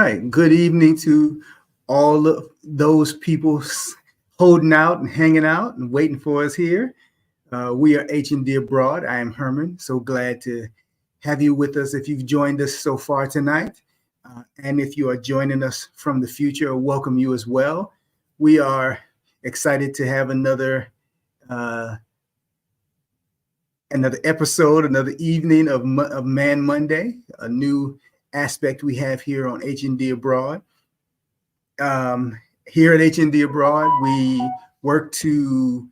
right. Good evening to all of those people holding out and hanging out and waiting for us here. We are H&D Abroad. I am Herman. So glad to have you with us if you've joined us so far tonight. And if you are joining us from the future, I welcome you as well. We are excited to have another episode, another evening of Man Monday, a new aspect we have here on H&D Abroad. Here at H&D Abroad, we work to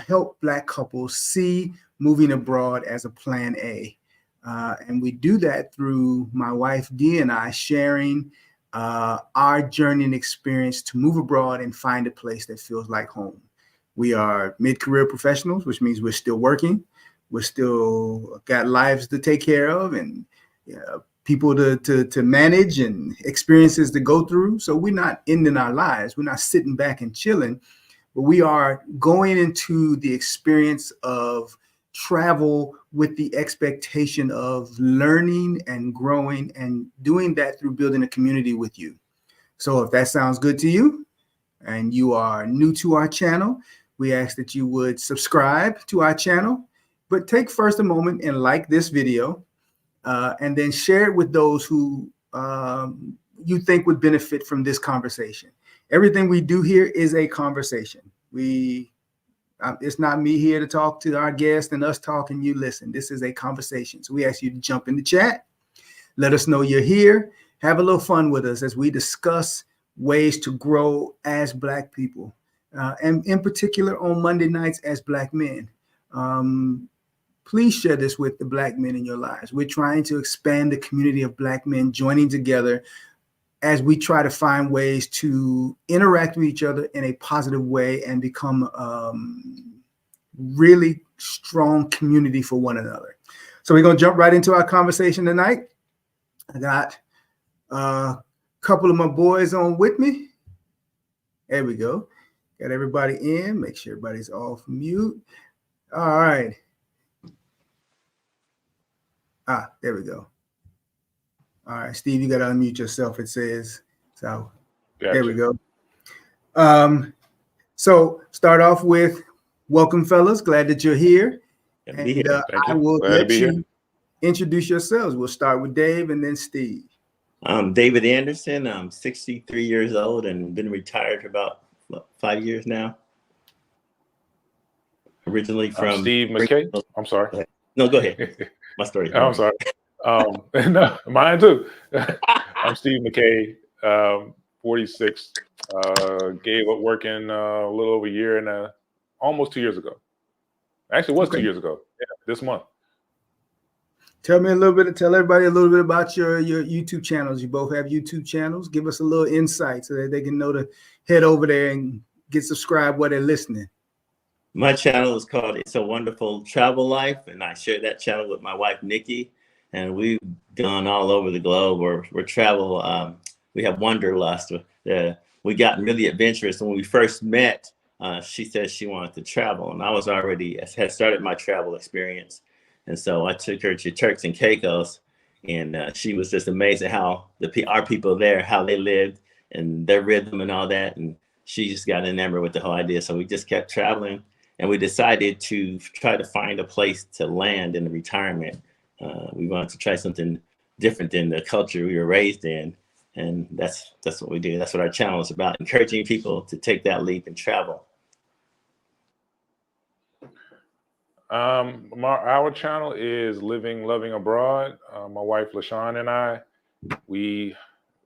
help Black couples see moving abroad as a plan A. And we do that through my wife, Dee, and I sharing our journey and experience to move abroad and find a place that feels like home. We are mid-career professionals, which means we're still working. We're still got lives to take care of and people to manage and experiences to go through. So we're not ending our lives. We're not sitting back and chilling, but we are going into the experience of travel with the expectation of learning and growing and doing that through building a community with you. So if that sounds good to you and you are new to our channel, we ask that you would subscribe to our channel, but take first a moment and like this video and then share it with those who you think would benefit from this conversation. Everything we do here is a conversation. It's not me here to talk to our guests and us talk and you listen. This is a conversation. So we ask you to jump in the chat. Let us know you're here. Have a little fun with us as we discuss ways to grow as Black people. And in particular on Monday nights as Black men. Please share this with the Black men in your lives. We're trying to expand the community of Black men joining together as we try to find ways to interact with each other in a positive way and become really strong community for one another. So we're going to jump right into our conversation tonight. I got a couple of my boys on with me. There we go. Got everybody in. Make sure everybody's off mute. All right. There we go. All right, Steve, you got to unmute yourself, it says. So gotcha. There we go. So start off with welcome, fellas. Glad that you're here. And I will let you introduce yourselves. We'll start with Dave and then Steve. I'm David Anderson. I'm 63 years old and been retired for about 5 years now. Originally from Steve McKay. I'm sorry. No, go ahead. My story. I'm sorry. No, mine too. I'm Steve McKay, 46. Gave up working a little over a year and almost 2 years ago. Actually, it was 2 years ago. Yeah, this month. Tell everybody a little bit about your YouTube channels. You both have YouTube channels. Give us a little insight so that they can know to head over there and get subscribed while they're listening. My channel is called It's a Wonderful Travel Life, and I share that channel with my wife, Nikki, and we've gone all over the globe. We're travel. We have wanderlust. We got really adventurous. When we first met, she said she wanted to travel, and I had started my travel experience. And so I took her to Turks and Caicos, and she was just amazed at how our people there, how they lived and their rhythm and all that. And she just got enamored with the whole idea. So we just kept traveling. And we decided to try to find a place to land in the retirement. We wanted to try something different than the culture we were raised in. And that's what we do. That's what our channel is about, encouraging people to take that leap and travel. Our channel is Living Loving Abroad. My wife, LaShawn, and I, we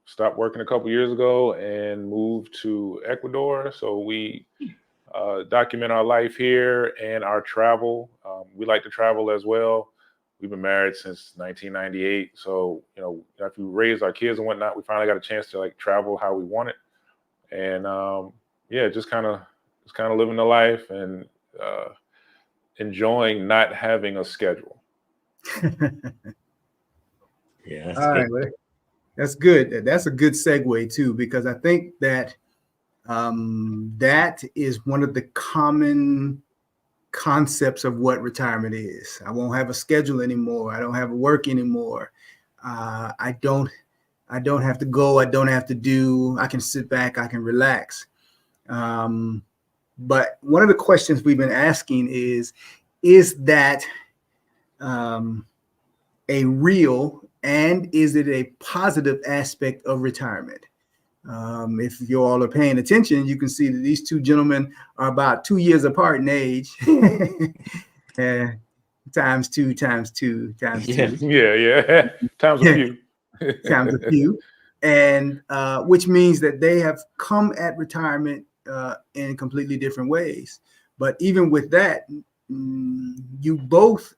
stopped working a couple years ago and moved to Ecuador. So we document our life here and our travel. We like to travel as well. We've been married since 1998. So, after we raised our kids and whatnot, we finally got a chance to travel how we want it. And just kind of living the life and enjoying not having a schedule. Yeah. All right. That's good. That's a good segue too, because I think that that is one of the common concepts of what retirement is. I won't have a schedule anymore. I don't have work anymore. I don't I don't have to go. I don't have to do. I can sit back. I can relax. But one of the questions we've been asking is that a real, and is it a positive aspect of retirement? If you all are paying attention, you can see that these two gentlemen are about 2 years apart in age. Times two. Yeah. Times a few. Times a few. And which means that they have come at retirement in completely different ways. But even with that, you both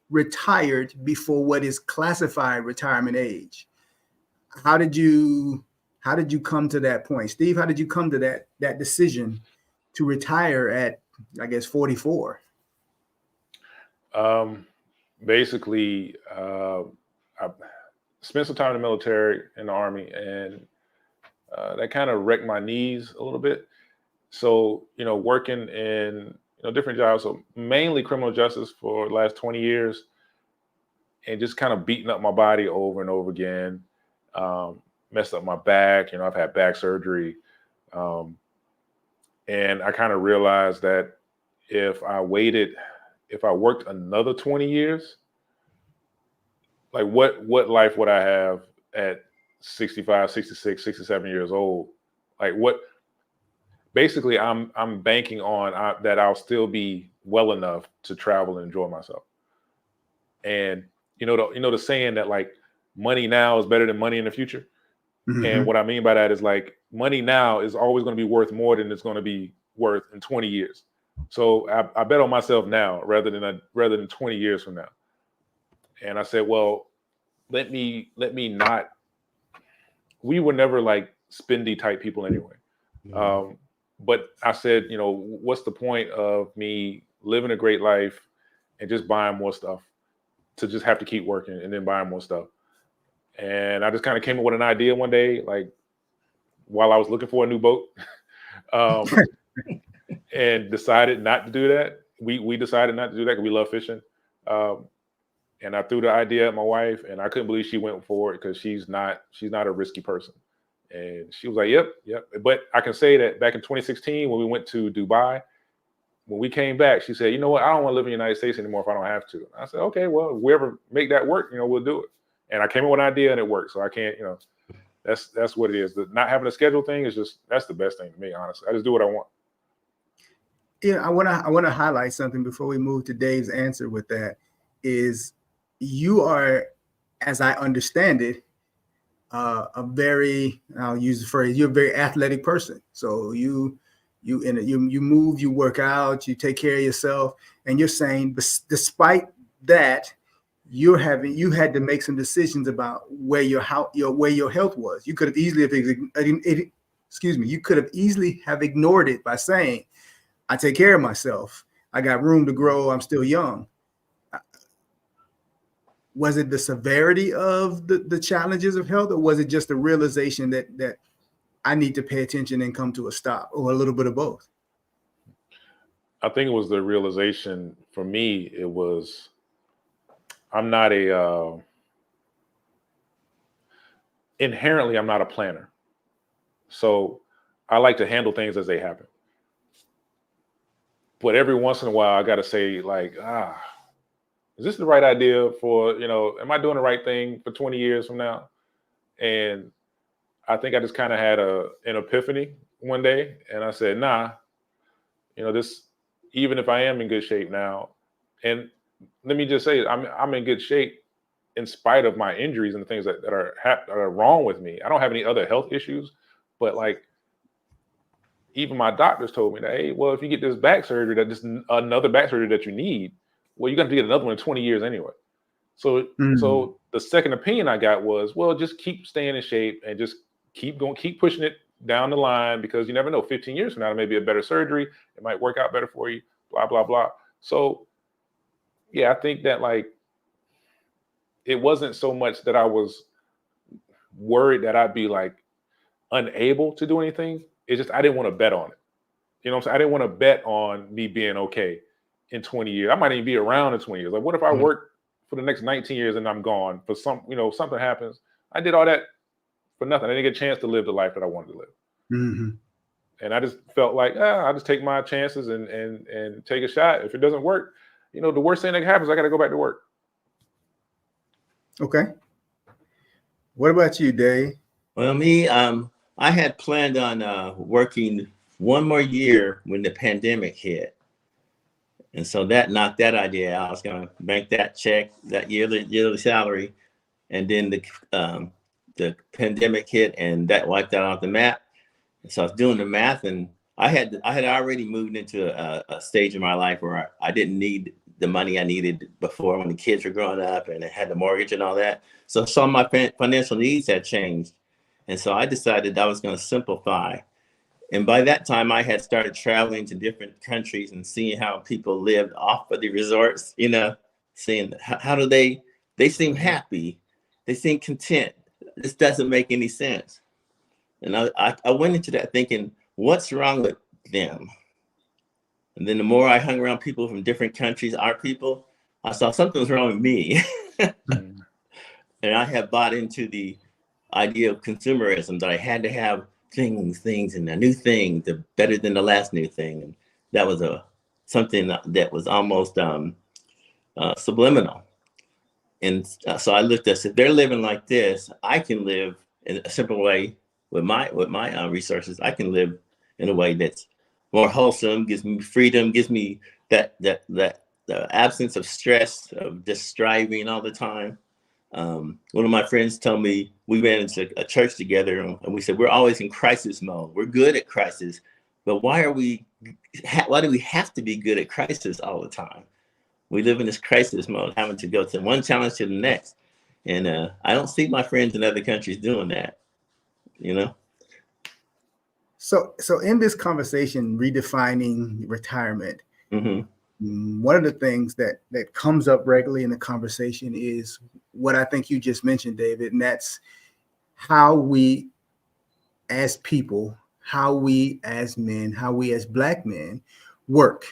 retired before what is classified retirement age. How did you come to that point? Steve, how did you come to that decision to retire at, I guess, 44? Basically, I spent some time in the military, in the Army, and that kind of wrecked my knees a little bit. So, working in different jobs, so mainly criminal justice for the last 20 years, and just kind of beating up my body over and over again, messed up my back. I've had back surgery. And I kind of realized that if I worked another 20 years, like what life would I have at 65, 66, 67 years old? Like basically I'm banking on that I'll still be well enough to travel and enjoy myself. And the saying that like money now is better than money in the future. Mm-hmm. And what I mean by that is like money now is always going to be worth more than it's going to be worth in 20 years. So I bet on myself now rather than 20 years from now. And I said, well, let me not. We were never like spendy type people anyway. Mm-hmm. But I said, what's the point of me living a great life and just buying more stuff to just have to keep working and then buying more stuff? And I just kind of came up with an idea one day, like while I was looking for a new boat, and decided not to do that. We decided not to do that because we love fishing. And I threw the idea at my wife, and I couldn't believe she went for it because she's not a risky person. And she was like, yep. But I can say that back in 2016, when we went to Dubai, when we came back, she said, you know what? I don't want to live in the United States anymore if I don't have to. I said, okay, well, if we ever make that work, we'll do it. And I came up with an idea and it worked. So I can't, that's what it is. The not having a schedule thing is that's the best thing to me, honestly. I just do what I want. I want to highlight something before we move to Dave's answer with that is you are, as I understand it, a very, I'll use the phrase, you're a very athletic person. So you move, you work out, you take care of yourself. And you're saying, despite that, you had to make some decisions about where your health was. You could have easily have ignored it by saying, I take care of myself. I got room to grow. I'm still young. Was it the severity of the challenges of health, or was it just the realization that I need to pay attention and come to a stop, or a little bit of both? I think it was the realization for me. It was, inherently, I'm not a planner. So I like to handle things as they happen. But every once in a while, I got to say like, is this the right idea for, am I doing the right thing for 20 years from now? And I think I just kind of had an epiphany one day, and I said, nah, this, even if I am in good shape now, and let me just say, I'm in good shape in spite of my injuries and the things that are wrong with me. I don't have any other health issues, but like, even my doctors told me that, hey, well, if you get this back surgery, another back surgery that you need, well, you're going to get another one in 20 years anyway. So the second opinion I got was, well, just keep staying in shape and just keep pushing it down the line, because you never know, 15 years from now, it may be a better surgery. It might work out better for you, blah, blah, blah. So yeah, I think that like, it wasn't so much that I was worried that I'd be like unable to do anything. It's just, I didn't want to bet on it. You know what I'm saying? I didn't want to bet on me being okay in 20 years. I might even be around in 20 years. Like, what if I work for the next 19 years and I'm gone for something happens? I did all that for nothing. I didn't get a chance to live the life that I wanted to live. Mm-hmm. And I just felt like, I'll just take my chances and take a shot. If it doesn't work, the worst thing that happens, I got to go back to work. Okay. What about you, Dave? Well, me, I had planned on working one more year when the pandemic hit. And so that knocked that idea out. I was going to bank that check, that yearly salary. And then the pandemic hit and that wiped that off the map. And so I was doing the math, and I had already moved into a stage in my life where I didn't need the money I needed before when the kids were growing up and I had the mortgage and all that. So some of my financial needs had changed. And so I decided I was going to simplify. And by that time, I had started traveling to different countries and seeing how people lived off of the resorts, seeing how do they seem happy. They seem content. This doesn't make any sense. And I went into that thinking, what's wrong with them? And then the more I hung around people from different countries, our people, I saw something was wrong with me. And I have bought into the idea of consumerism, that I had to have things and a new thing, better than the last new thing. And that was something that was almost subliminal. And so I looked at, if they're living like this, I can live in a simple way with my resources. I can live in a way that's more wholesome, gives me freedom, gives me that the absence of stress of just striving all the time. One of my friends told me, we went into a church together and we said, we're always in crisis mode. We're good at crisis, but why do we have to be good at crisis all the time? We live in this crisis mode, having to go from one challenge to the next. And I don't see my friends in other countries doing that, So in this conversation, redefining retirement, mm-hmm. one of the things that comes up regularly in the conversation is what I think you just mentioned, David, and that's how we as people, how we as men, how we as Black men work.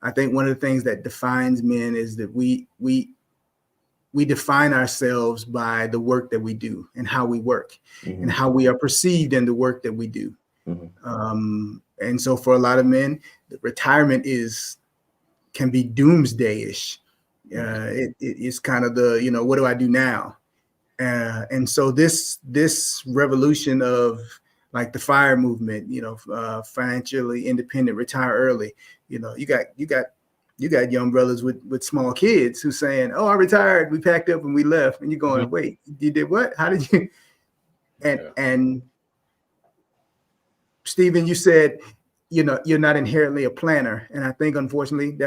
I think one of the things that defines men is that we define ourselves by the work that we do and how we work, mm-hmm. and how we are perceived in the work that we do. Mm-hmm. And so for a lot of men, retirement can be doomsday-ish. It's kind of the, what do I do now? And so this revolution of like the FIRE movement, financially independent, retire early. You got young brothers with small kids who saying, "Oh, I retired. We packed up and we left." And you're going, mm-hmm. "Wait, you did what? How did you?" And Steven, you said, you're not inherently a planner, and I think unfortunately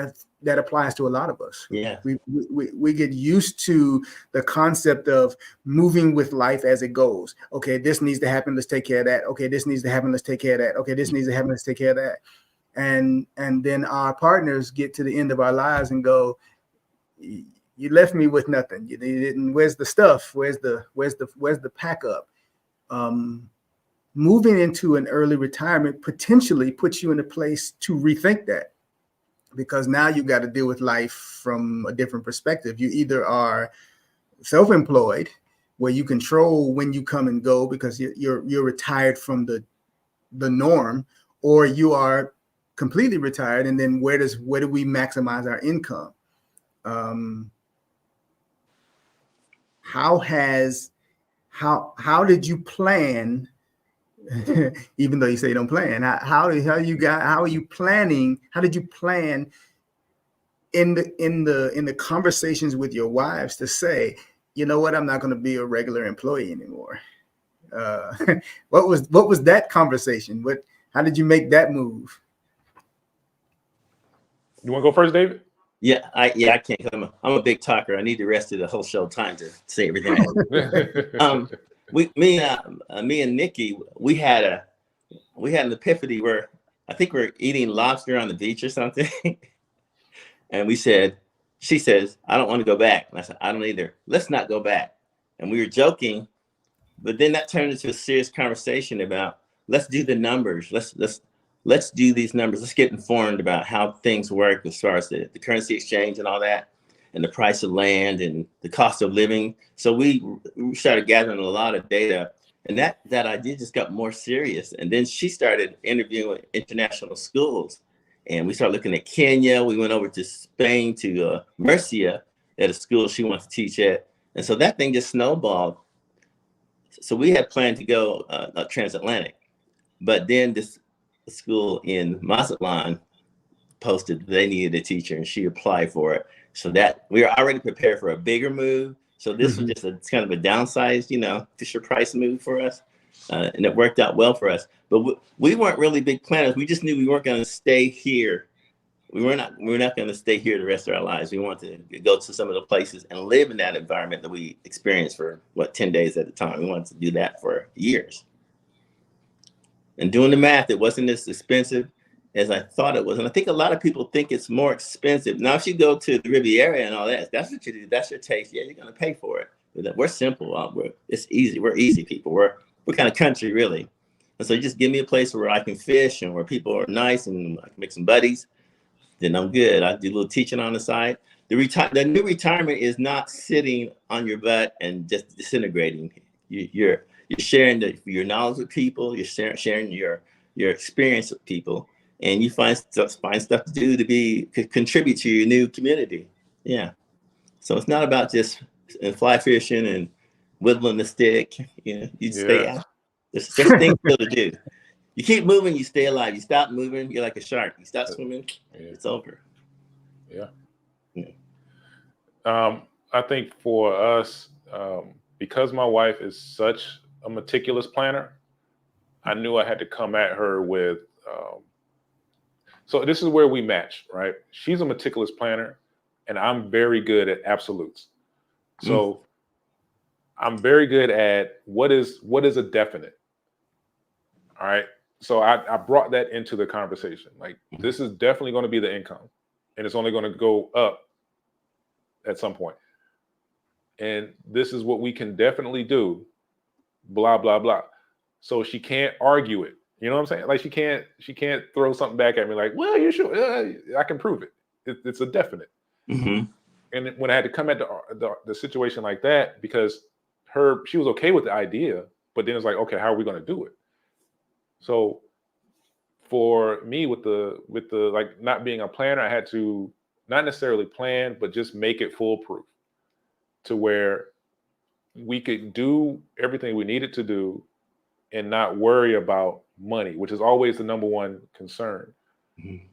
that applies to a lot of us. Yeah, we get used to the concept of moving with life as it goes. Okay, this needs to happen. Let's take care of that. Okay, this needs to happen. Let's take care of that. Okay, this needs to happen. Let's take care of that. And then our partners get to the end of our lives and go, "You left me with nothing. You didn't. Where's the stuff? Where's the pack up?" Moving into an early retirement potentially puts you in a place to rethink that, because now you got to deal with life from a different perspective. You either are self-employed, where you control when you come and go because you're retired from the norm, or you are completely retired, and then where do we maximize our income? How did you plan? Even though you say you don't plan, how are you planning? How did you plan in the conversations with your wives to say, you know what, I'm not going to be a regular employee anymore? What was that conversation? How did you make that move? You want to go first, David? Yeah, I can't. I'm a big talker. I need the rest of the whole show time to say everything. Me and Nikki, we had an epiphany where I think we're eating lobster on the beach or something, and she says, "I don't want to go back," and I said, "I don't either. Let's not go back." And we were joking, but then that turned into a serious conversation about let's do the numbers. Let's do these numbers. Let's get informed about how things work as far as the currency exchange and all that. and the price of land and the cost of living. So we started gathering a lot of data, and that idea just got more serious. And then she started interviewing international schools, and we started looking at Kenya. We went over to Spain to Murcia at a school she wants to teach at. And so that thing just snowballed. So we had planned to go transatlantic, but then this school in Mazatlan posted they needed a teacher, and she applied for it. So that we were already prepared for a bigger move. So this was just it's kind of a downsized, Fisher Price move for us, and it worked out well for us. But we weren't really big planners. We just knew we weren't going to stay here. We're not going to stay here the rest of our lives. We want to go to some of the places and live in that environment that we experienced for 10 days at a time. We wanted to do that for years. And doing the math, it wasn't as expensive as I thought it was. And I think a lot of people think it's more expensive. Now, if you go to the Riviera and all that, that's what you do. That's your taste. Yeah, you're going to pay for it. But we're simple. It's easy. We're easy people. We're kind of country, really. And so you just give me a place where I can fish and where people are nice and I can make some buddies. Then I'm good. I do a little teaching on the side. The new retirement is not sitting on your butt and just disintegrating. You're sharing your knowledge with people. You're sharing your experience with people, and you find stuff to do to contribute to your new community. Yeah. So it's not about just fly fishing and whittling the stick. You stay out. There's things still to do. You keep moving, you stay alive. You stop moving, you're like a shark. You stop swimming, it's over. Yeah. I think for us, because my wife is such a meticulous planner, I knew I had to come at her with, so this is where we match, right? She's a meticulous planner, and I'm very good at absolutes. So I'm very good at what is a definite. All right. So I brought that into the conversation. Like, this is definitely going to be the income, and it's only going to go up at some point. And this is what we can definitely do, blah, blah, blah. So she can't argue it. You know what I'm saying? Like, she can't throw something back at me like, well, you sure? I can prove it. It's a definite. And when I had to come at the situation like that, because she was okay with the idea, but then it's like, okay, how are we going to do it? So for me, with the like not being a planner, I had to not necessarily plan, but just make it foolproof to where we could do everything we needed to do and not worry about money, which is always the number one concern,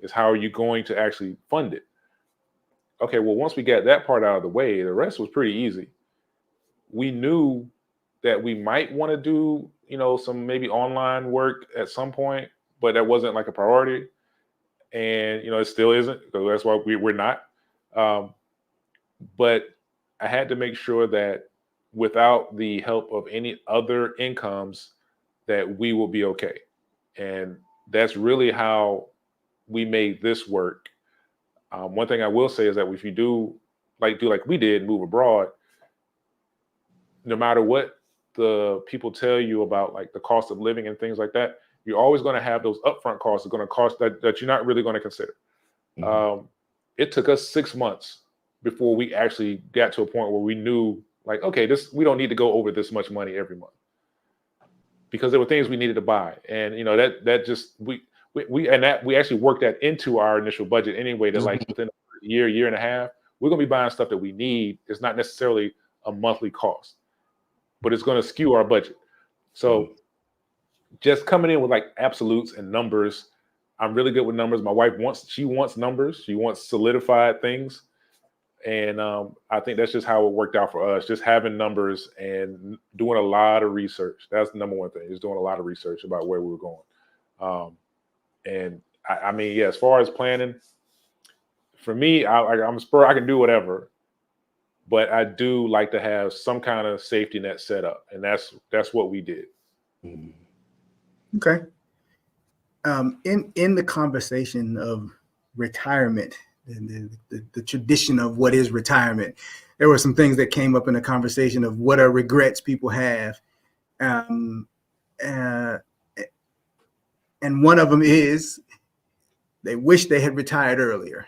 is how are you going to actually fund it? Okay, well, once we got that part out of the way, the rest was pretty easy. We knew that we might want to do, some maybe online work at some point, but that wasn't like a priority. And, it still isn't, because that's why we're not. But I had to make sure that without the help of any other incomes, that we will be okay. And that's really how we made this work. One thing I will say is that if you do like we did, move abroad, no matter what the people tell you about like the cost of living and things like that, you're always going to have those upfront costs that are going to cost that you're not really going to consider. It took us 6 months before we actually got to a point where we knew, like, okay, we don't need to go over this much money every month, because there were things we needed to buy, and that just we actually worked that into our initial budget anyway. That like within a year and a half, we're going to be buying stuff that we need. It's not necessarily a monthly cost, but it's going to skew our budget. So just coming in with like absolutes and numbers, I'm really good with numbers. My wife wants numbers. She wants solidified things. And I think that's just how it worked out for us, just having numbers and doing a lot of research. That's the number one thing, is doing a lot of research about where we were going. And I mean, yeah, as far as planning, for me, I'm a spur. I can do whatever, but I do like to have some kind of safety net set up. And that's what we did. Okay. In the conversation of retirement, the tradition of what is retirement, there were some things that came up in the conversation of what are regrets people have. And one of them is they wish they had retired earlier.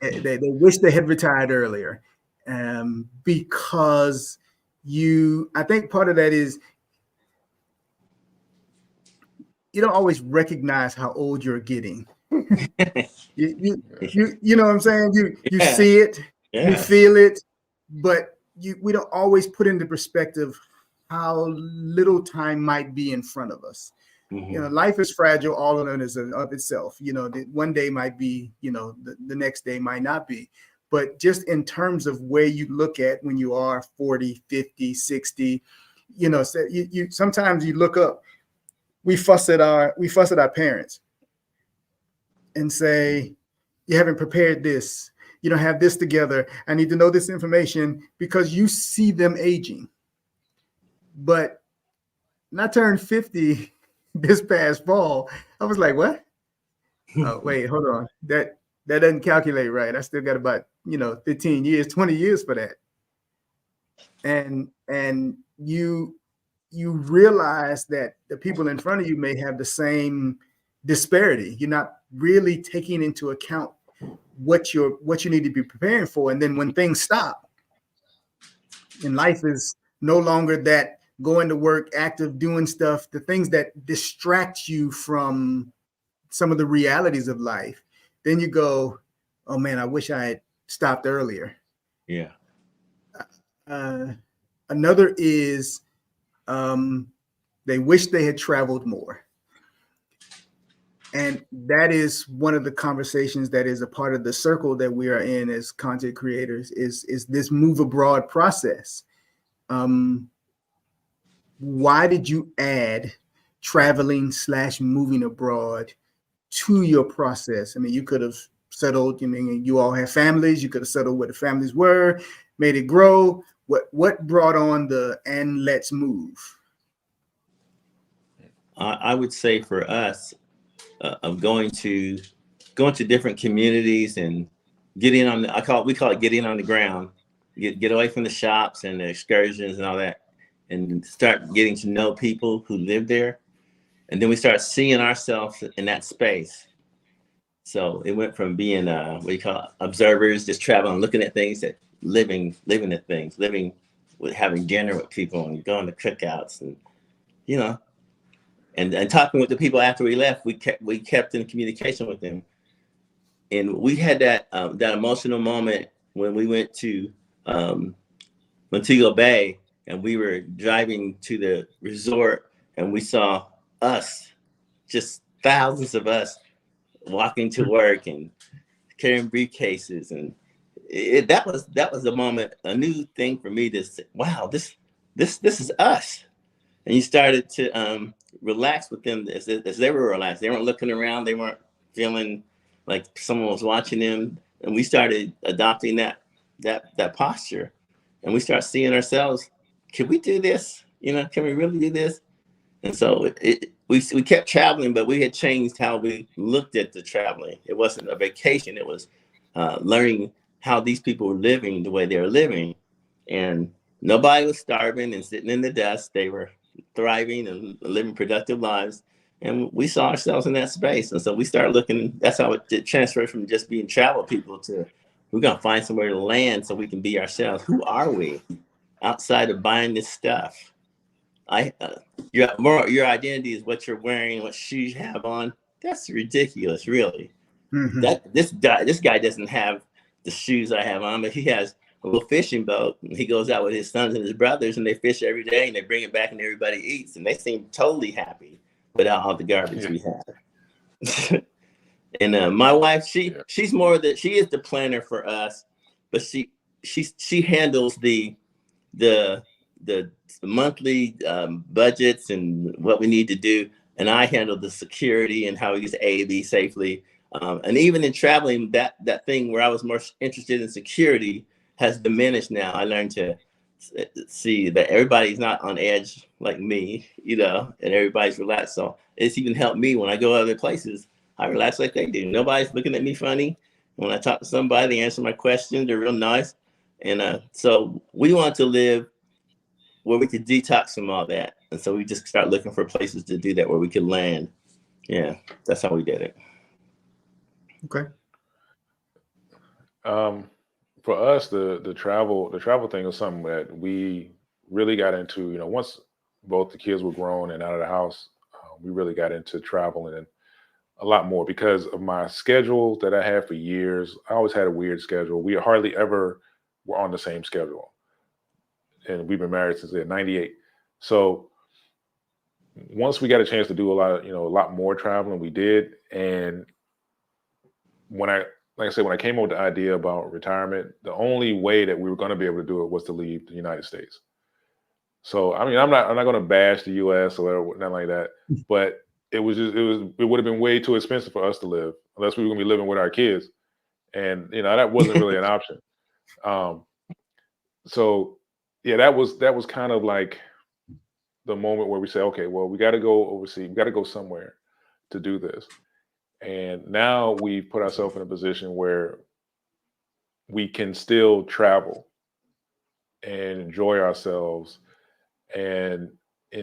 They wish they had retired earlier, because I think part of that is you don't always recognize how old you're getting. You know what I'm saying? You Yeah. see it, you Yeah. feel it, but we don't always put into perspective how little time might be in front of us. You know, life is fragile, all of it is of itself. You know, one day might be, you know, the next day might not be. But just in terms of where you look at when you are 40, 50, 60, you know, so you sometimes you look up, we fuss at our parents and say, you haven't prepared this. You don't have this together. I need to know this information, because you see them aging. But when I turned 50 this past fall, I was like, what? Oh, wait, hold on. That doesn't calculate right. I still got about, 15 years, 20 years for that. And you realize that the people in front of you may have the same disparity. You're not really taking into account what you need to be preparing for. And then when things stop and life is no longer that going to work, active, doing stuff, the things that distract you from some of the realities of life, then you go, oh man, I wish I had stopped earlier. Yeah. Another is they wish they had traveled more. And that is one of the conversations that is a part of the circle that we are in as content creators, is this move abroad process. Why did you add traveling / moving abroad to your process? I mean, you could have settled, you all have families, you could have settled where the families were, made it grow. What brought on and let's move? I would say for us, of going to different communities and getting on we call it getting on the ground, get away from the shops and the excursions and all that, and start getting to know people who live there. And then we start seeing ourselves in that space. So it went from being what you call observers, just traveling, looking at things, that living at things, living with having dinner with people and going to cookouts, and and talking with the people after we left. We kept in communication with them, and we had that emotional moment when we went to Montego Bay, and we were driving to the resort, and we saw us, just thousands of us, walking to work and carrying briefcases, and that was a moment, a new thing for me to say, wow, this is us. And you started to relax with them as they were relaxed. They weren't looking around. They weren't feeling like someone was watching them. And we started adopting that posture. And we start seeing ourselves, can we do this? Can we really do this? And so we kept traveling, but we had changed how we looked at the traveling. It wasn't a vacation. It was learning how these people were living the way they were living. And nobody was starving and sitting in the dust. They were thriving and living productive lives. And we saw ourselves in that space. And so we started looking, that's how it transferred from just being travel people to, we're going to find somewhere to land so we can be ourselves. Who are we outside of buying this stuff? Your identity is what you're wearing, what shoes you have on. That's ridiculous, really. Mm-hmm. This guy doesn't have the shoes I have on, but he has a little fishing boat, and he goes out with his sons and his brothers, and they fish every day, and they bring it back, and everybody eats, and they seem totally happy without all the garbage we have. And my wife, she's more that she is the planner for us, but she handles the monthly budgets and what we need to do, and I handle the security and how we use AAB safely. And even in traveling, that thing where I was more interested in security has diminished now. I learned to see that everybody's not on edge like me, and everybody's relaxed. So it's even helped me when I go other places. I relax like they do. Nobody's looking at me funny. When I talk to somebody, they answer my questions. They're real nice. And so we want to live where we could detox from all that. And so we just start looking for places to do that where we could land. Yeah, that's how we did it. Okay. For us, the travel thing was something that we really got into. Once both the kids were grown and out of the house, we really got into traveling and a lot more because of my schedule that I had for years. I always had a weird schedule. We hardly ever were on the same schedule, and we've been married since '98. So once we got a chance to do a lot more traveling, we did. And like I said, when I came up with the idea about retirement, the only way that we were going to be able to do it was to leave the United States. So, I mean, I'm not going to bash the U.S. or whatever, nothing like that, but it would have been way too expensive for us to live unless we were going to be living with our kids. And, that wasn't really an option. So yeah, that was kind of like the moment where we say, okay, well, we got to go overseas. We got to go somewhere to do this. And now we've put ourselves in a position where we can still travel and enjoy ourselves and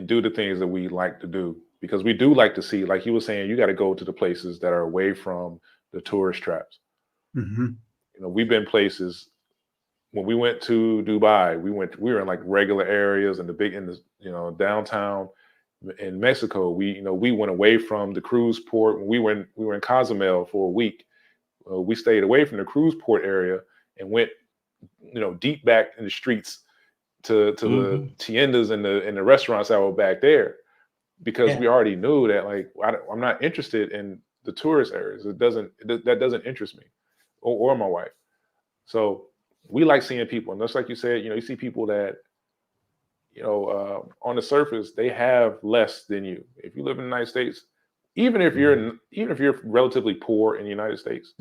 do the things that we like to do, because we do like to see, like you were saying, you got to go to the places that are away from the tourist traps. Mm-hmm. We've been places. When we went to Dubai, we were in like regular areas in the downtown. In Mexico, we went away from the cruise port. When we were in Cozumel for a week. We stayed away from the cruise port area and went, deep back in the streets to the tiendas and the restaurants that were back there, because we already knew that, like, I'm not interested in the tourist areas. That doesn't interest me or my wife. So we like seeing people, and just like you said, you see people that, on the surface, they have less than you. If you live in the United States, even if you're relatively poor in the United States,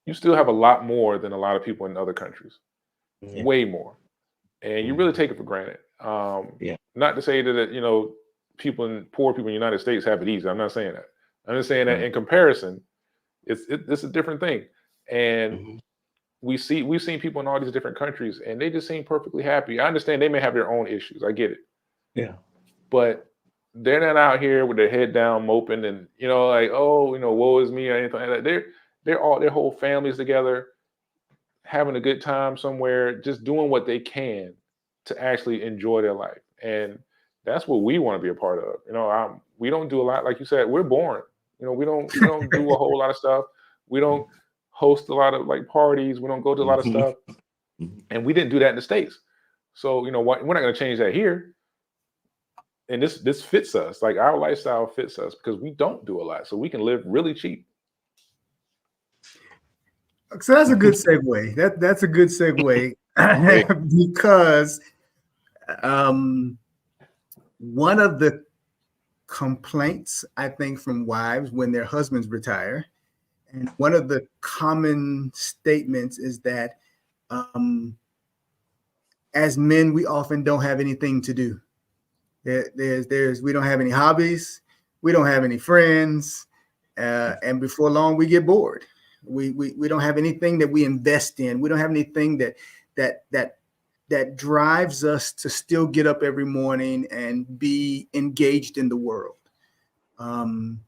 you still have a lot more than a lot of people in other countries, way more, and you really take it for granted. Not to say that poor people in the United States have it easy. I'm not saying that. I'm just saying that in comparison, it's a different thing, and we've seen people in all these different countries, and they just seem perfectly happy. I understand they may have their own issues. I get it. Yeah. But they're not out here with their head down moping and, like, oh, woe is me or anything like that. They're all, their whole families together, having a good time somewhere, just doing what they can to actually enjoy their life. And that's what we want to be a part of. We don't do a lot. Like you said, we're boring. We don't do a whole lot of stuff. We don't host a lot of like parties. We don't go to a lot of stuff. And we didn't do that in the States. So, we're not going to change that here. And this fits us. Like, our lifestyle fits us because we don't do a lot. So we can live really cheap. So that's a good segue. That's a good segue because one of the complaints, I think, from wives when their husbands retire, and one of the common statements is that as men, we often don't have anything to do. We don't have any hobbies, we don't have any friends, and before long we get bored. We don't have anything that we invest in. We don't have anything that drives us to still get up every morning and be engaged in the world. One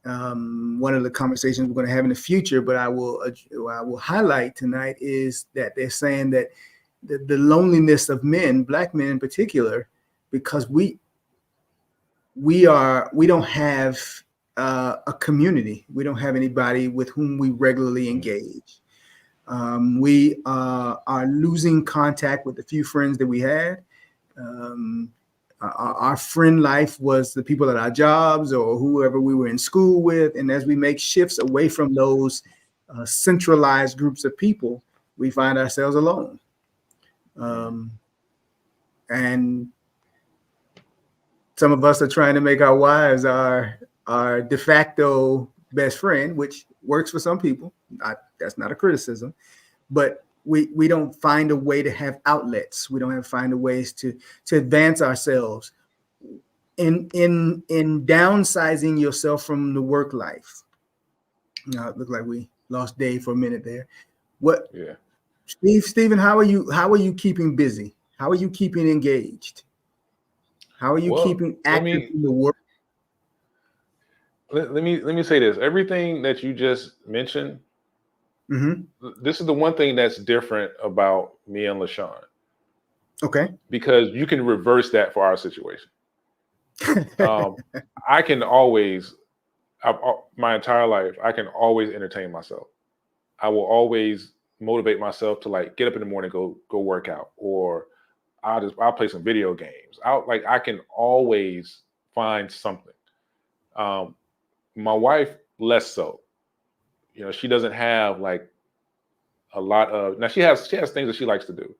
of the conversations we're going to have in the future, but I will highlight tonight, is that they're saying that the loneliness of men, Black men in particular, because we don't have a community. We don't have anybody with whom we regularly engage. We are losing contact with the few friends that we had. Our friend life was the people at our jobs or whoever we were in school with. And as we make shifts away from those centralized groups of people, we find ourselves alone. And some of us are trying to make our wives our de facto best friend, which works for some people. That's not a criticism, but we don't find a way to have outlets. We don't find ways to advance ourselves. In downsizing yourself from the work life. It looked like we lost Dave for a minute there. Yeah. Steven, how are you keeping busy? How are you keeping engaged? How are you keeping active in the work? Let me say this. Everything that you just mentioned This is the one thing that's different about me and LaShawn. Okay. Because you can reverse that for our situation. I can always, my entire life, I can always entertain myself. I will always motivate myself to like get up in the morning, go work out, or I'll play some video games. I can always find something. My wife, less so. You know, she doesn't have like a lot of, now she has things that she likes to do,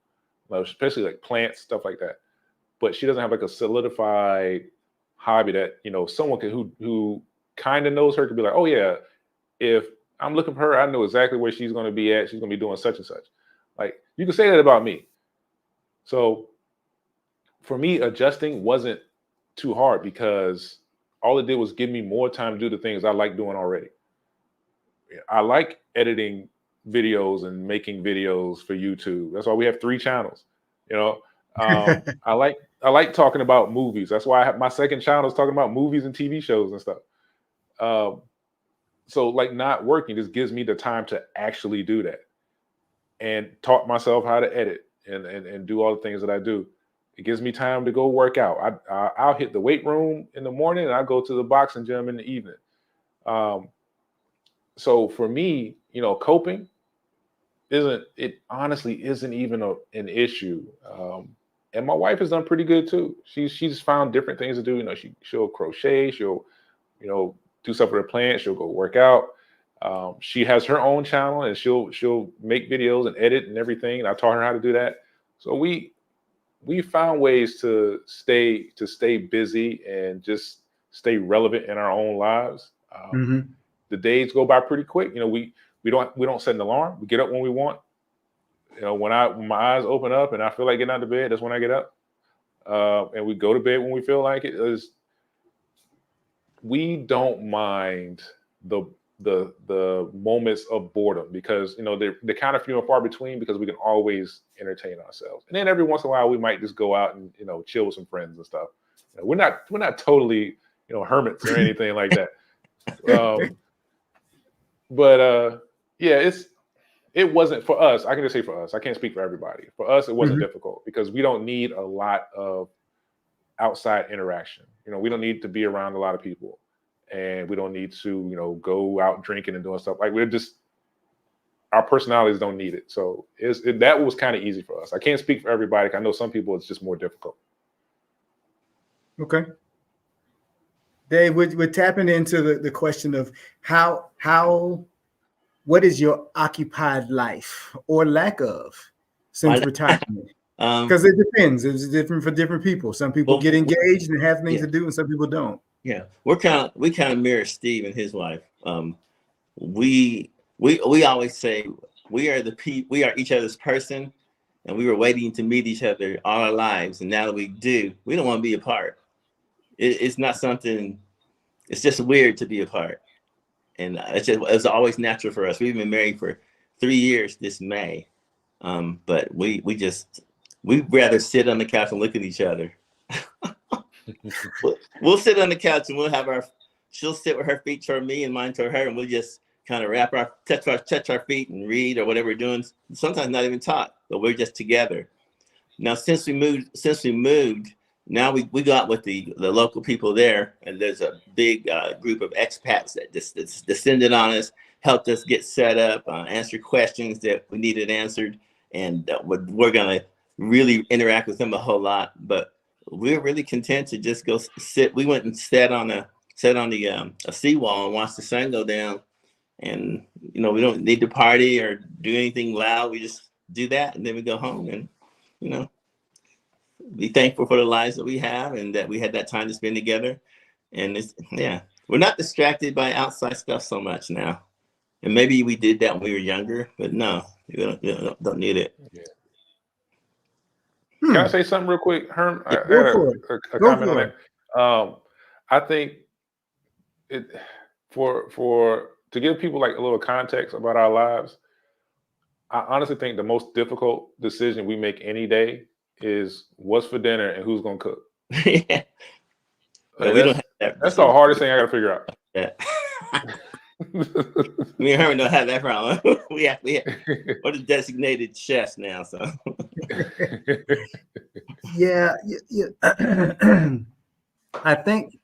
especially like plants, stuff like that. But she doesn't have like a solidified hobby that, you know, someone who kind of knows her could be like, oh yeah, if I'm looking for her, I know exactly where she's going to be at. She's going to be doing such and such. Like, you can say that about me. So for me, adjusting wasn't too hard because all it did was give me more time to do the things I like doing already. I like editing videos and making videos for YouTube. That's why we have 3 channels. You know, I like talking about movies. That's why I have my second channel is talking about movies and TV shows and stuff. So like not working just gives me the time to actually do that and taught myself how to edit and do all the things that I do. It gives me time to go work out. I'll hit the weight room in the morning and I'll go to the boxing gym in the evening. So for me, you know, coping honestly isn't even an issue. And my wife has done pretty good too. She's found different things to do. You know, she'll crochet, she'll, you know, do stuff with her plants, she'll go work out. She has her own channel and she'll make videos and edit and everything. And I taught her how to do that. So we found ways to stay busy and just stay relevant in our own lives. The days go by pretty quick. You know, we don't set an alarm. We get up when we want. You know, when my eyes open up and I feel like getting out of bed, that's when I get up. And we go to bed when we feel like it. We don't mind the moments of boredom because, you know, they're kind of few and far between because we can always entertain ourselves. And then every once in a while we might just go out and, you know, chill with some friends and stuff. You know, we're not totally, you know, hermits or anything like that. Yeah, it wasn't for us. I can just say for us. I can't speak for everybody. For us, it wasn't difficult because we don't need a lot of outside interaction. You know, we don't need to be around a lot of people, and we don't need to, you know, go out drinking and doing stuff. Like our personalities don't need it. So that was kind of easy for us. I can't speak for everybody. I know some people it's just more difficult. Okay. Dave, we're tapping into the question of what is your occupied life or lack of since retirement? Because it depends. It's different for different people. Some people get engaged and have things to do, and some people don't. Yeah, we kind of mirror Steve and his wife. We always say we are each other's person, and we were waiting to meet each other all our lives, and now that we do, we don't want to be apart. It's not something. It's just weird to be apart, and it was always natural for us. We've been married for 3 years this May, but we'd rather sit on the couch and look at each other. We'll sit on the couch and she'll sit with her feet toward me and mine toward her, and we'll just kind of touch our feet and read or whatever we're doing. Sometimes not even talk, but we're just together. Now, since we moved, now we go out with the local people there, and there's a big group of expats that just descended on us, helped us get set up, answer questions that we needed answered, and we're gonna really interact with them a whole lot. But we're really content to just go sit. We went and sat on a seawall and watched the sun go down, and you know, we don't need to party or do anything loud. We just do that, and then we go home and, you know, be thankful for the lives that we have and that we had that time to spend together. And we're not distracted by outside stuff so much now. And maybe we did that when we were younger, but no, we don't need it. Yeah. Can I say something real quick, Herm? I Go had a comment on that. I think to give people like a little context about our lives, I honestly think the most difficult decision we make any day is what's for dinner and who's gonna cook. Yeah. Like, we don't have that. That's the hardest thing I gotta figure out. Yeah. Me and Herman don't have that problem. we have we're the designated chefs now, so. Yeah. I think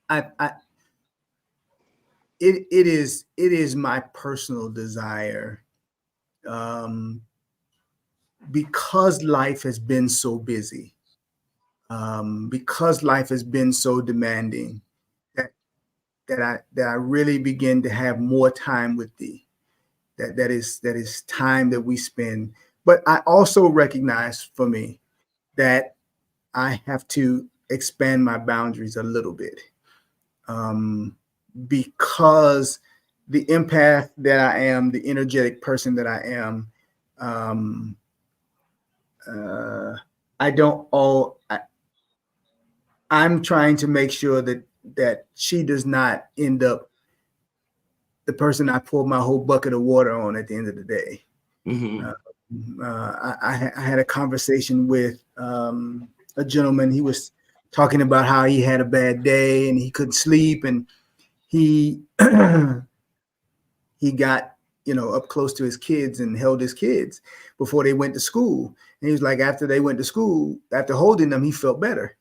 it is my personal desire, because life has been so busy, because life has been so demanding, that I really begin to have more time with thee. That is time that we spend. But I also recognize for me that I have to expand my boundaries a little bit, because the empath that I am, the energetic person that I am, um, I don't all. I'm trying to make sure that she does not end up the person I pour my whole bucket of water on at the end of the day. Mm-hmm. I had a conversation with a gentleman. He was talking about how he had a bad day and he couldn't sleep, and he he got up close to his kids and held his kids before they went to school. And he was like, after they went to school, after holding them, he felt better.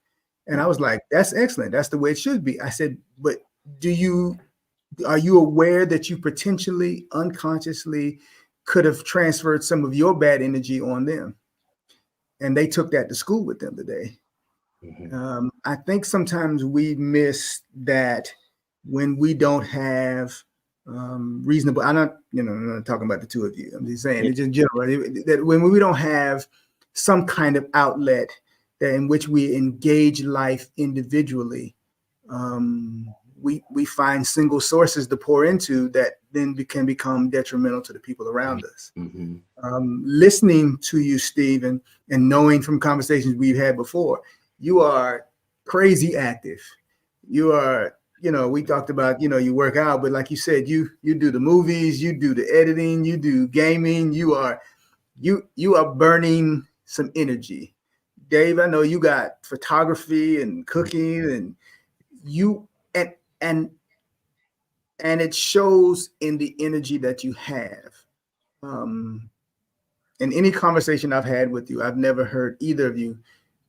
And I was like, that's excellent. That's the way it should be. I said, but are you aware that you potentially unconsciously could have transferred some of your bad energy on them? And they took that to school with them today. Mm-hmm. I think sometimes we miss that when we don't have reasonable. I'm not talking about the two of you. I'm just saying, it's just general, that when we don't have some kind of outlet that in which we engage life individually, we find single sources to pour into that then can become detrimental to the people around us. Mm-hmm. Listening to you, Steven, and knowing from conversations we've had before, you are crazy active. You are, we talked about, you work out, but like you said, you do the movies, you do the editing, you do gaming, you are burning some energy. Dave, I know you got photography and cooking, and and it shows in the energy that you have. In any conversation I've had with you, I've never heard either of you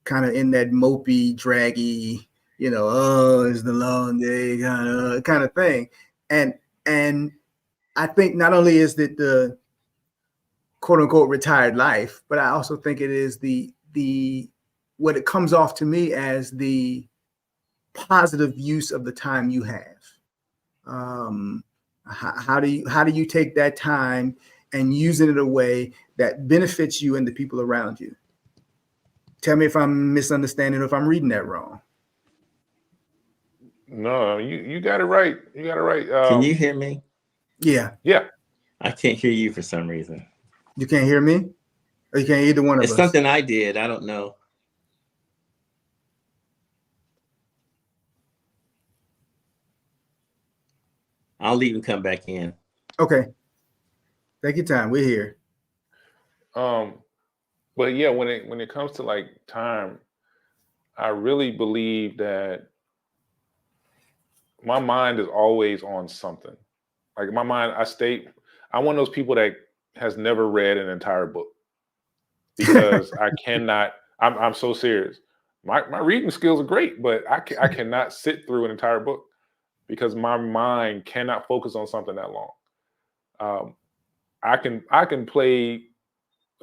kind of in that mopey, draggy, oh, it's the long day kind of thing. And I think not only is it the quote unquote retired life, but I also think it is the what it comes off to me as the positive use of the time you have. How do you take that time and use it in a way that benefits you and the people around you? Tell me if I'm misunderstanding or if I'm reading that wrong. No, you got it right. You got it right. Can you hear me? Yeah. Yeah. I can't hear you for some reason. You can't hear me? Or you can't hear either one of us? It's something I did. I don't know. I'll leave and come back in. Okay. Take your time. We're here. But yeah, when it comes to like time, I really believe that my mind is always on something. Like my mind, I'm one of those people that has never read an entire book because I cannot. I'm so serious. My reading skills are great, but I cannot sit through an entire book because my mind cannot focus on something that long. I can play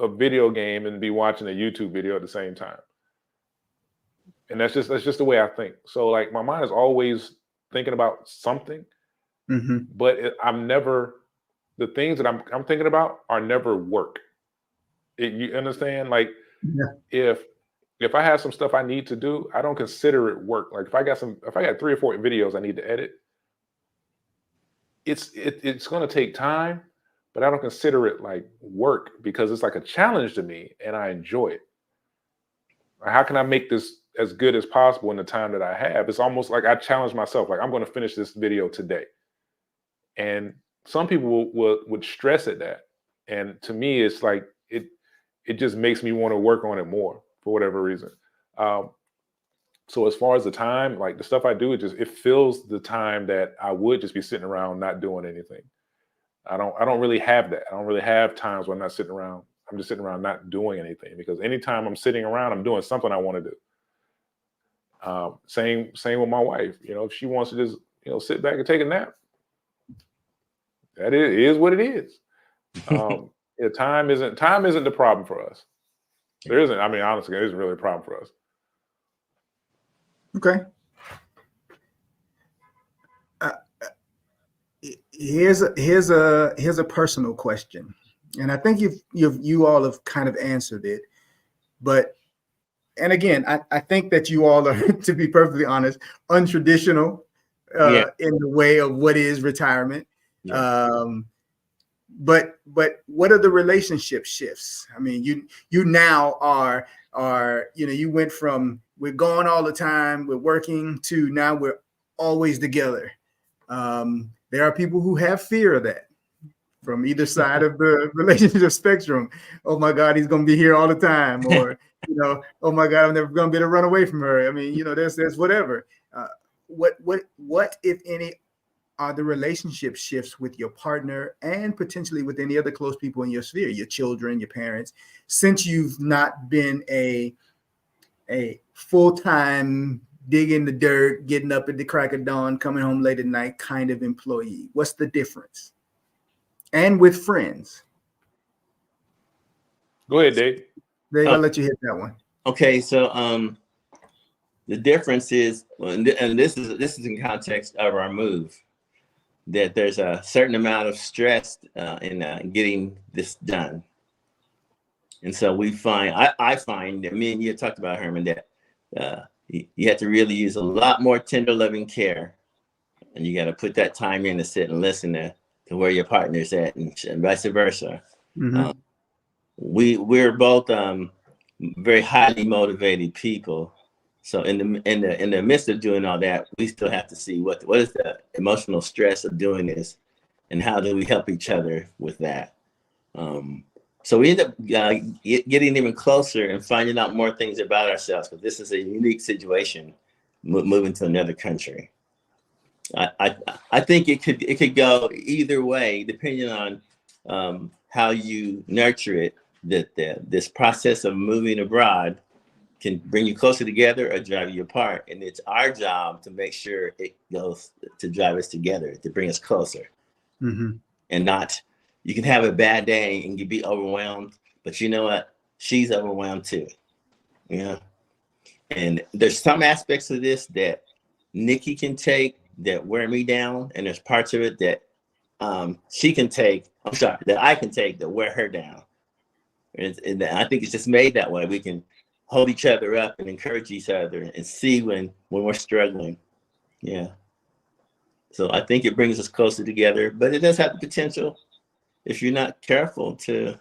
a video game and be watching a YouTube video at the same time. And that's just the way I think. So like my mind is always thinking about something, but the things that I'm thinking about are never work. You understand? Like if I have some stuff I need to do, I don't consider it work. Like if I got 3 or 4 videos I need to edit, it's going to take time, but I don't consider it like work because it's like a challenge to me and I enjoy it. How can I make this as good as possible in the time that I have? It's almost like I challenge myself. Like I'm going to finish this video today. And some people would stress at that. And to me, it's like, it just makes me want to work on it more for whatever reason. So as far as the time, like the stuff I do, it fills the time that I would just be sitting around not doing anything. I don't really have that. I don't really have times when I'm not sitting around. I'm just sitting around not doing anything, because anytime I'm sitting around, I'm doing something I want to do. Same with my wife. If she wants to just sit back and take a nap, that is what it is. Time isn't the problem for us. There isn't. I mean, honestly, it isn't really a problem for us. Okay. Here's a personal question, and I think you all have kind of answered it, and again, I think that you all are, to be perfectly honest, untraditional in the way of what is retirement. Yeah. But what are the relationship shifts? I mean, you now are you went from we're gone all the time, we're working, to now we're always together. There are people who have fear of that from either side of the relationship spectrum. Oh my God, he's going to be here all the time, or oh my God, I'm never going to be able to run away from her. I mean, there's whatever. What if any are the relationship shifts with your partner and potentially with any other close people in your sphere, your children, your parents, since you've not been a full-time digging the dirt, getting up at the crack of dawn, coming home late at night kind of employee? What's the difference? And with friends. Go ahead, Dave. Dave, I'll let you hit that one. Okay, so the difference is, and this is in context of our move, that there's a certain amount of stress in getting this done. And so we find, I find that me and you talked about, Herman, that you have to really use a lot more tender loving care, and you got to put that time in to sit and listen to where your partner's at, and vice versa. Mm-hmm. We're both very highly motivated people. So in the midst of doing all that, we still have to see what is the emotional stress of doing this, and how do we help each other with that. So we end up getting even closer and finding out more things about ourselves, because this is a unique situation, moving to another country. I think it could go either way, depending on how you nurture it. That this process of moving abroad can bring you closer together or drive you apart, and it's our job to make sure it goes to drive us together, to bring us closer. Mm-hmm. And not, you can have a bad day and you be overwhelmed, but you know what? She's overwhelmed too. And there's some aspects of this that Nikki can take that wear me down, and there's parts of it that she can take. That I can take that wear her down. And I think it's just made that way. We can hold each other up and encourage each other and see when we're struggling. Yeah. So I think it brings us closer together, but it does have the potential, if you're not careful, to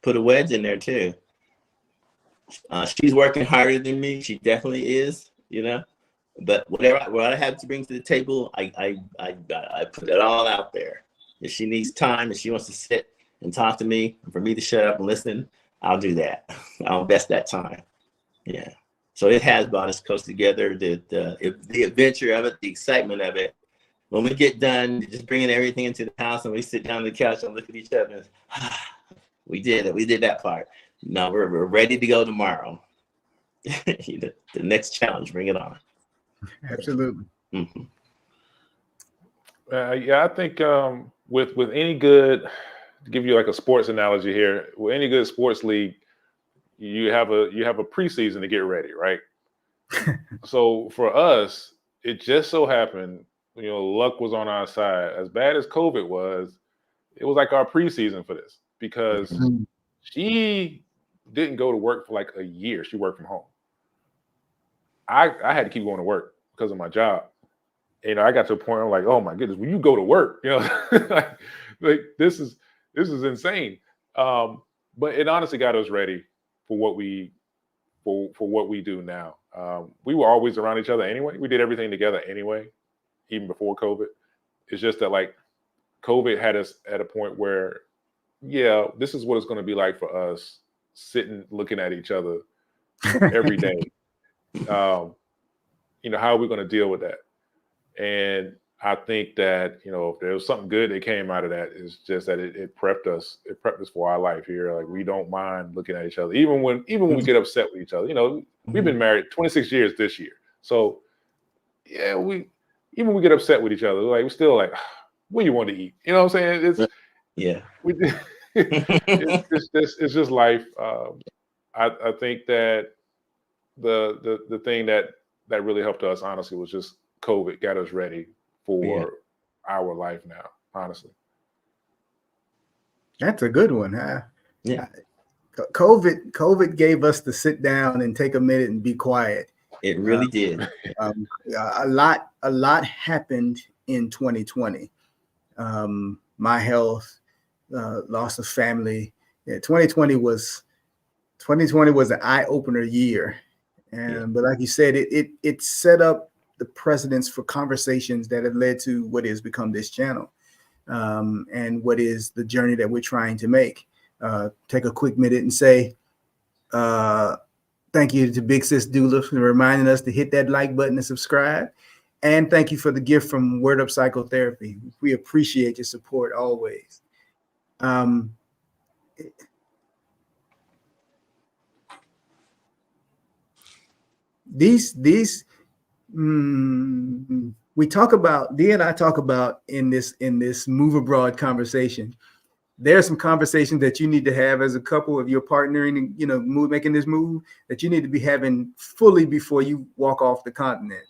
put a wedge in there too. She's working harder than me. She definitely is, but what I have to bring to the table, I put it all out there. If she needs time and she wants to sit and talk to me, and for me to shut up and listen, I'll do that. I'll invest that time. Yeah. So it has brought us close together. The adventure of it, the excitement of it. When we get done, just bringing everything into the house, and we sit down on the couch and look at each other, and we did it. We did that part. Now we're ready to go tomorrow. The next challenge, bring it on. Absolutely. Mm-hmm. I think with any good, to give you like a sports analogy here, with any good sports league, you have a preseason to get ready, right? So for us, it just so happened, luck was on our side. As bad as COVID was, it was like our preseason for this, because she didn't go to work for like a year. She worked from home. I had to keep going to work because of my job. I got to a point where I'm like, oh my goodness, when you go to work, like this is insane. But it honestly got us ready for what we do now. We were always around each other anyway. We did everything together anyway, even before COVID. It's just that like COVID had us at a point where, yeah, this is what it's going to be like for us, sitting looking at each other every day. How are we going to deal with that? And I think that, if there was something good that came out of that, it's just that it prepped us. It prepped us for our life here. Like, we don't mind looking at each other, even when we get upset with each other. We've been married 26 years this year. So yeah, even when we get upset with each other, like, we're still like, what do you want to eat? You know what I'm saying? It's just life. I think that the thing that really helped us, honestly, was just COVID got us ready for our life now, honestly. That's a good one, huh? Yeah. COVID gave us to sit down and take a minute and be quiet. It really did. A lot happened in 2020. My health, loss of family. 2020 was an eye-opener year. But like you said, it set up the precedents for conversations that have led to what has become this channel, and what is the journey that we're trying to make. Take a quick minute and say thank you to Big Sis Doula for reminding us to hit that like button and subscribe. And thank you for the gift from Word Up Psychotherapy. We appreciate your support always. We talk about, Dee and I talk about in this move abroad conversation. There are some conversations that you need to have as a couple, if you're partnering and making this move, that you need to be having fully before you walk off the continent.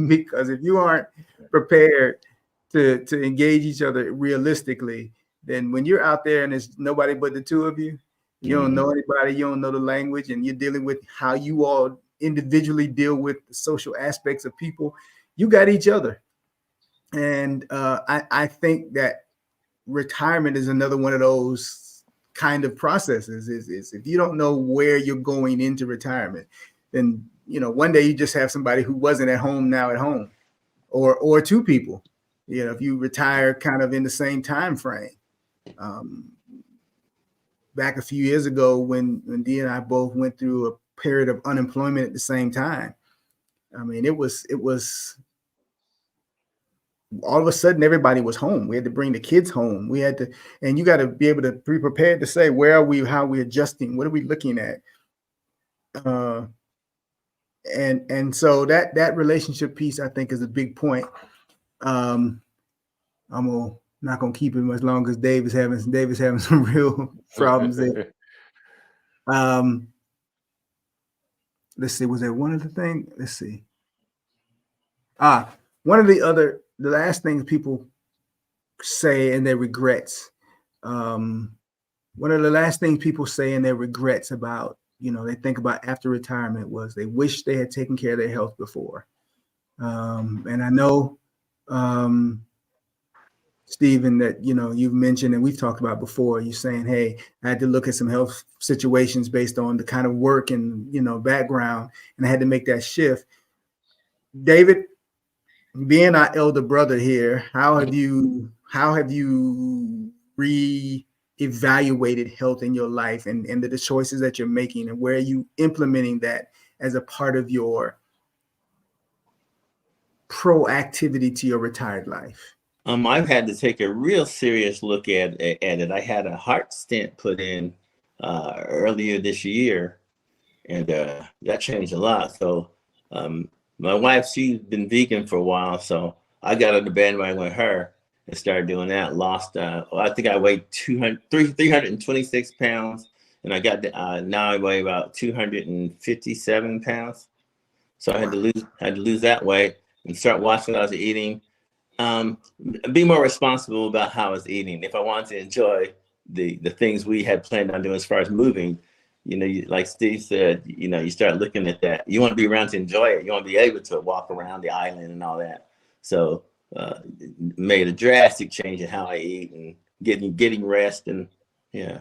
Because if you aren't prepared to engage each other realistically, then when you're out there and there's nobody but the two of you, you don't know anybody, you don't know the language, and you're dealing with how you all individually deal with the social aspects of people, you got each other. And I think that retirement is another one of those kind of processes. Is if you don't know where you're going into retirement, then one day you just have somebody who wasn't at home now at home, or two people. If you retire kind of in the same time frame. Back a few years ago, when Dee and I both went through a period of unemployment at the same time, I mean, it was all of a sudden everybody was home. We had to bring the kids home. We had to, and you got to be able to be prepared to say, where are we? How are we adjusting? What are we looking at? And so that relationship piece, I think, is a big point. I'm not gonna keep it much longer because Dave is having some real problems there. Let's see. Was there one other thing? Let's see. One of the last things people say in their regrets. One of the last things people say in their regrets about, they think about after retirement was they wish they had taken care of their health before. And I know, Steven, that, you've mentioned and we've talked about before, you're saying, hey, I had to look at some health situations based on the kind of work and, background, and I had to make that shift. David, being our elder brother here, how have you re-evaluated health in your life and the choices that you're making, and where are you implementing that as a part of your proactivity to your retired life? I've had to take a real serious look at it. I had a heart stent put in earlier this year, and that changed a lot. So my wife, she's been vegan for a while, so I got on the bandwagon with her and started doing that. Lost, I think I weighed 326 pounds, and I got now I weigh about 257 pounds. So I had to lose that weight and start watching what I was eating. Be more responsible about how I was eating. If I wanted to enjoy the things we had planned on doing as far as moving, like Steve said, you start looking at that. You want to be around to enjoy it. You want to be able to walk around the island and all that. So made a drastic change in how I eat and getting rest, and yeah.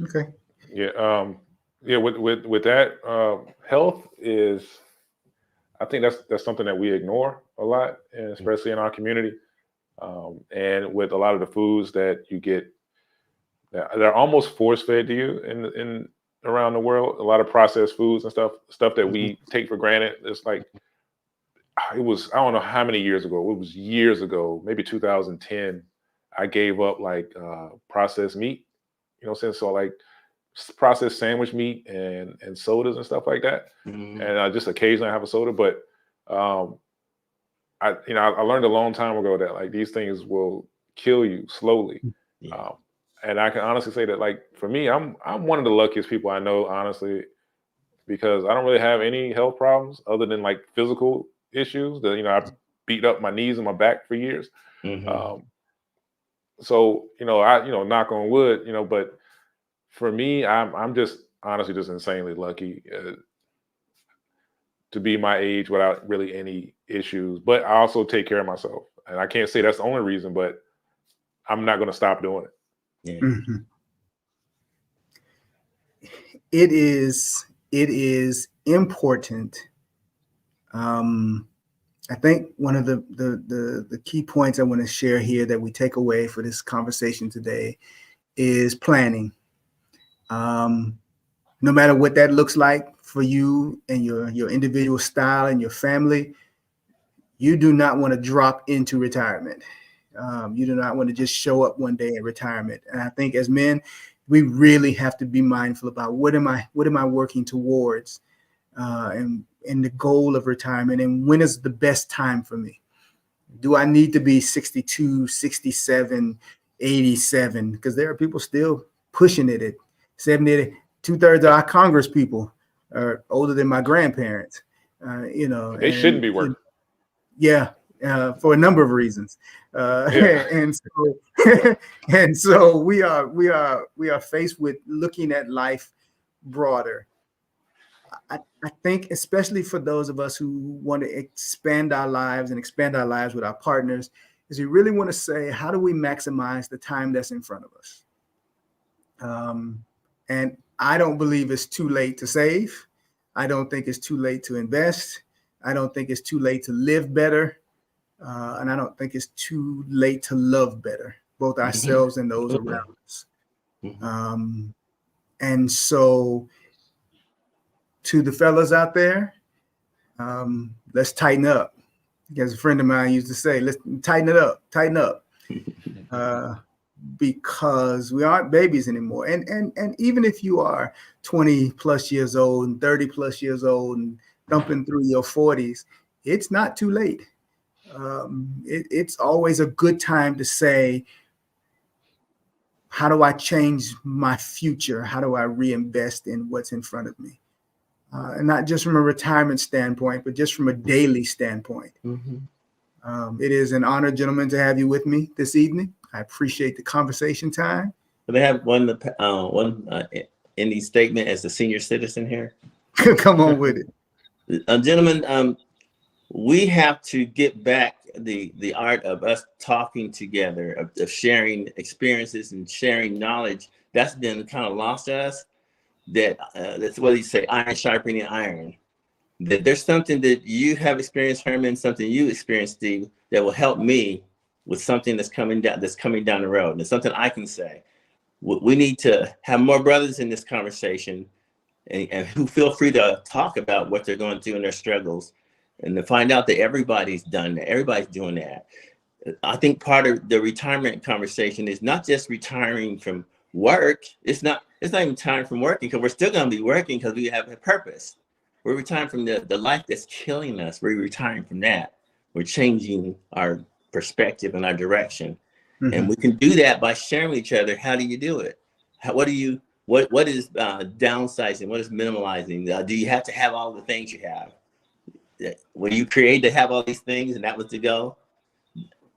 Okay. Yeah. With that, health is, I think that's something that we ignore a lot, and especially in our community. And with a lot of the foods that you get, they're almost force fed to you in around the world. A lot of processed foods and stuff that we take for granted. It's like it was, I don't know how many years ago. It was years ago, maybe 2010. I gave up like processed meat, you know what I'm saying? So like processed sandwich meat and sodas and stuff like that. Mm-hmm. And I just occasionally have a soda, but I learned a long time ago that like these things will kill you slowly. Yeah. And I can honestly say that, like, for me, I'm one of the luckiest people I know, honestly, because I don't really have any health problems other than like physical issues that, I beat up my knees and my back for years. Mm-hmm. So, I knock on wood, but for me, I'm just honestly just insanely lucky to be my age without really any issues. But I also take care of myself. And I can't say that's the only reason, but I'm not going to stop doing it. Yeah. Mm-hmm. It is important. I think one of the key points I want to share here that we take away for this conversation today is planning. No matter what that looks like for you and your individual style and your family, you do not want to drop into retirement. You do not want to just show up one day in retirement. And I think as men, we really have to be mindful about what am I working towards, and the goal of retirement, and when is the best time for me? Do I need to be 62, 67, 87? Because there are people still pushing it at 70. 2/3 of our Congress people are older than my grandparents. They shouldn't be working. Yeah, for a number of reasons. Yeah. and so we are faced with looking at life broader. I think, especially for those of us who want to expand our lives with our partners, is we really want to say, how do we maximize the time that's in front of us? And I don't believe it's too late to save. I don't think it's too late to invest. I don't think it's too late to live better. And I don't think it's too late to love better, both ourselves and those around us. And so, to the fellas out there, let's tighten up. As a friend of mine used to say, let's tighten up. Because we aren't babies anymore. And even if you are 20 plus years old and 30 plus years old and thumping through your 40s, it's not too late. It's always a good time to say, how do I change my future? How do I reinvest in what's in front of me? And not just from a retirement standpoint, but just from a daily standpoint. It is an honor, gentlemen, to have you with me this evening. I appreciate the conversation time. Do they have one ending statement as a senior citizen here? Come on with it. Gentlemen, we have to get back the art of us talking together, of sharing experiences and sharing knowledge. That's been kind of lost to us. That's what you say, iron sharpening iron. That there's something that you have experienced, Herman, something you experienced, Steve, that will help me with something that's coming down the road. And it's something I can say. We need to have more brothers in this conversation, and who feel free to talk about what they're going through and their struggles, and to find out that everybody's done that, everybody's doing that. I think part of the retirement conversation is not just retiring from work. It's not even time from working, because we're still going to be working because we have a purpose. We're retiring from the life that's killing us. We're retiring from that. We're changing our perspective and our direction. And we can do that by sharing with each other. How do you do it? What is downsizing? What is minimalizing? Do you have to have all the things you have? Were you created to have all these things and that was the goal?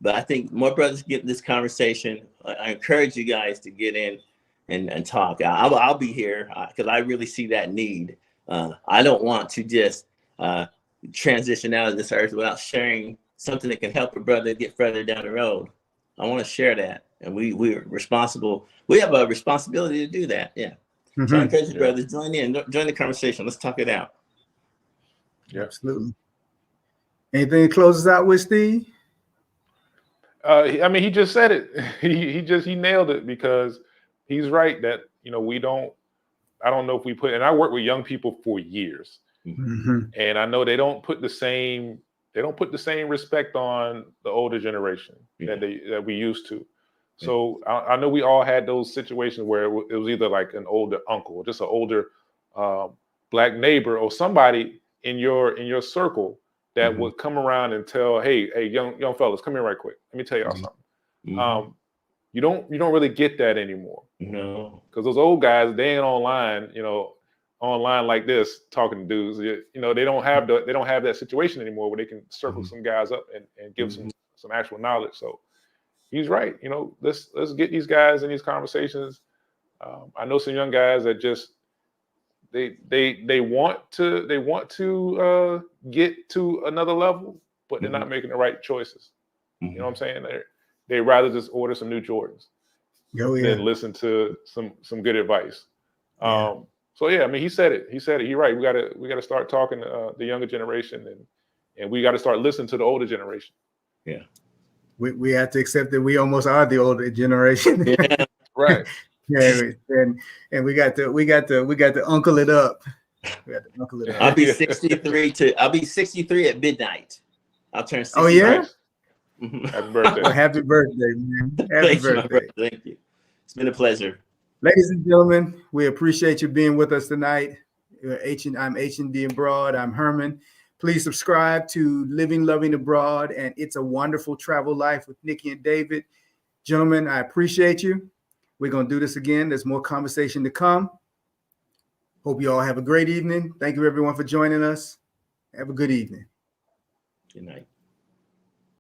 But I think more brothers get in this conversation. I encourage you guys to get in and talk. I'll be here because I really see that need. I don't want to just transition out of this earth without sharing something that can help a brother get further down the road. I want to share that, and we're responsible. We have a responsibility to do that. Yeah. So I encourage you, brothers, join the conversation. Let's talk it out. Yeah, absolutely. Anything to close us out with, Steve? I mean, he just said it. He nailed it, because he's right that, I don't know if we put, and I work with young people for years, and I know they don't put the same don't put the same respect on the older generation that we used to. So I know we all had those situations where it was either like an older uncle or just an older Black neighbor or somebody in your circle that would come around and tell, hey, young fellas, come here right quick. Let me tell y'all something. You don't really get that anymore. No, because those old guys, they ain't online like this talking to dudes. They don't have that situation anymore where they can circle some guys up and give some actual knowledge. So he's right. Let's get these guys in these conversations. I know some young guys that just they want to get to another level, but they're not making the right choices. You know what I'm saying? They rather just order some new Jordans than listen to some good advice. So yeah, I mean, he said it. He's right. We gotta start talking to the younger generation, and we got to start listening to the older generation. Yeah, we have to accept that we almost are the older generation. Yeah, right. Yeah, and we got to uncle it up. We got to uncle it up. I'll be 63 at midnight. I'll turn 63. Oh yeah. Nice. Happy birthday. Well, happy birthday, man. Happy birthday. Thank you. It's been a pleasure. Ladies and gentlemen, we appreciate you being with us tonight. I'm H&D Abroad. I'm Herman. Please subscribe to Living Loving Abroad and It's a Wonderful Travel Life with Nikki and David. Gentlemen, I appreciate you. We're going to do this again. There's more conversation to come. Hope you all have a great evening. Thank you, everyone, for joining us. Have a good evening. Good night.